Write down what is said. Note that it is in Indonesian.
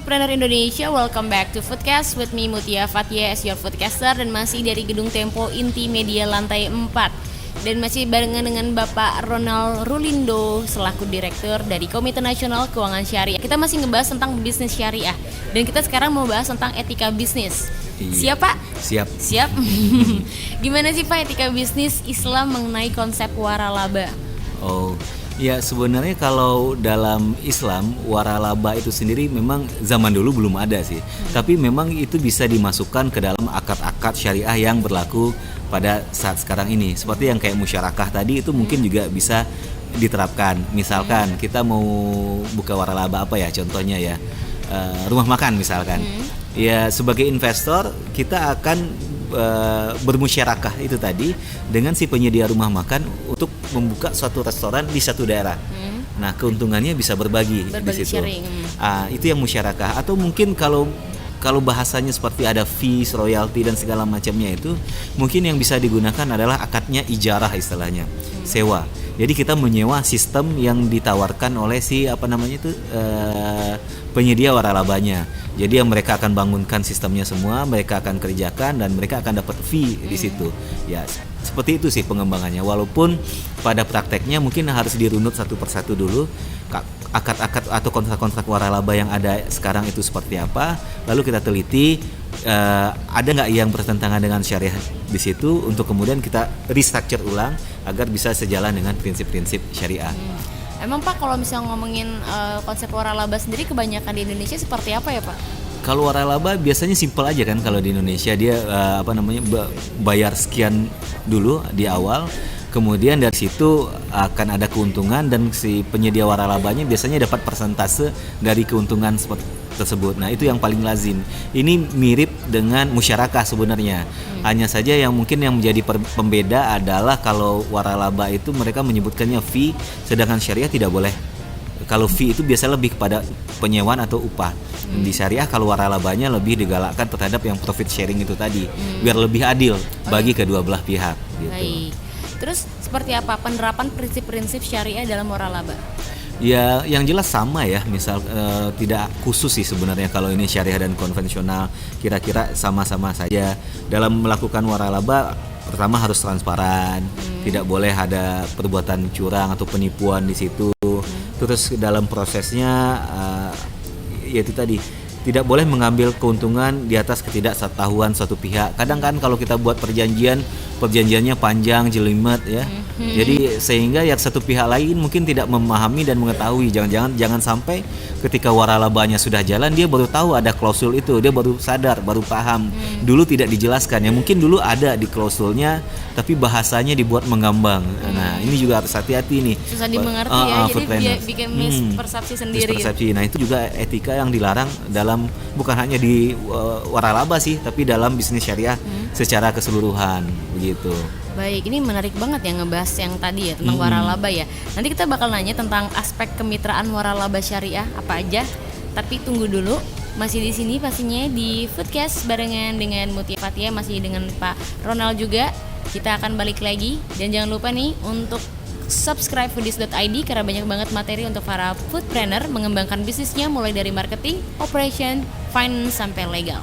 Foodpreneur Indonesia, welcome back to Foodcast with me Mutia Fathia as your foodcaster, dan masih dari Gedung Tempo Inti Media lantai 4. Dan masih barengan dengan Bapak Ronald Rulindo selaku Direktur dari Komite Nasional Keuangan Syariah. Kita masih ngebahas tentang bisnis syariah, dan kita sekarang mau bahas tentang etika bisnis. Iya. Siap Pak? Siap. Gimana sih Pak etika bisnis Islam mengenai konsep waralaba? Oh, ya sebenarnya kalau dalam Islam waralaba itu sendiri memang zaman dulu belum ada sih. Tapi memang itu bisa dimasukkan ke dalam akad-akad syariah yang berlaku pada saat sekarang ini. Seperti yang kayak musyarakah tadi itu mungkin juga bisa diterapkan. Misalkan kita mau buka waralaba apa ya contohnya ya, rumah makan misalkan. Ya sebagai investor kita akan bermusyarakah itu tadi dengan si penyedia rumah makan untuk membuka suatu restoran di satu daerah. Nah keuntungannya bisa berbagi di situ. Itu yang musyarakah. Atau mungkin kalau bahasanya seperti ada fees, royalti dan segala macamnya itu, mungkin yang bisa digunakan adalah akadnya ijarah istilahnya, sewa. Jadi kita menyewa sistem yang ditawarkan oleh si penyedia waralabanya. Jadi yang mereka akan bangunkan sistemnya semua, mereka akan kerjakan dan mereka akan dapat fee di situ. Ya, seperti itu sih pengembangannya. Walaupun pada prakteknya mungkin harus dirunut satu persatu dulu akad-akad atau kontrak-kontrak waralaba yang ada sekarang itu seperti apa. Lalu kita teliti ada nggak yang bertentangan dengan syariah di situ untuk kemudian kita restructure ulang agar bisa sejalan dengan prinsip-prinsip syariah. Emang Pak kalau misalnya ngomongin konsep waralaba sendiri kebanyakan di Indonesia seperti apa ya Pak? Kalau waralaba biasanya simpel aja kan kalau di Indonesia dia bayar sekian dulu di awal, kemudian dari situ akan ada keuntungan dan si penyedia waralabanya biasanya dapat persentase dari keuntungan tersebut. Nah itu yang paling lazim. Ini mirip dengan musyarakah sebenarnya. Hanya saja yang mungkin yang menjadi pembeda adalah kalau waralaba itu mereka menyebutkannya fee, sedangkan syariah tidak boleh. Kalau fee itu biasa lebih kepada penyewaan atau upah. Di syariah kalau waralabanya lebih digalakkan terhadap yang profit sharing itu tadi, biar lebih adil bagi kedua belah pihak. Gitu. Baik. Terus seperti apa penerapan prinsip-prinsip syariah dalam waralaba? Ya, yang jelas sama ya. Misal tidak khusus sih sebenarnya kalau ini syariah dan konvensional, kira-kira sama-sama saja. Dalam melakukan waralaba, pertama harus transparan, tidak boleh ada perbuatan curang atau penipuan di situ. Terus dalam prosesnya, yaitu tadi tidak boleh mengambil keuntungan di atas ketidaksetahuan suatu pihak. Kadang kan kalau kita buat perjanjiannya panjang, jelimet ya. Jadi sehingga yang satu pihak lain mungkin tidak memahami dan mengetahui. Jangan sampai ketika waralabanya sudah jalan dia baru tahu ada klausul itu, dia baru sadar, baru paham. Dulu tidak dijelaskan ya. Mungkin dulu ada di klausulnya tapi bahasanya dibuat mengambang. Nah, ini juga harus hati-hati nih. Susah dimengerti ya. Jadi bikin mispersepsi sendiri. Mispersepsi. Nah, itu juga etika yang dilarang dalam bukan hanya di waralaba sih, tapi dalam bisnis syariah secara keseluruhan begitu. Baik, ini menarik banget ya ngebahas yang tadi ya tentang waralaba ya. Nanti kita bakal nanya tentang aspek kemitraan waralaba syariah apa aja. Tapi tunggu dulu, masih di sini pastinya di Foodcast barengan dengan Mutia Fathia, masih dengan Pak Ronald juga. Kita akan balik lagi dan jangan lupa nih untuk subscribe foodies.id karena banyak banget materi untuk para foodpreneur mengembangkan bisnisnya mulai dari marketing, operation, finance sampai legal.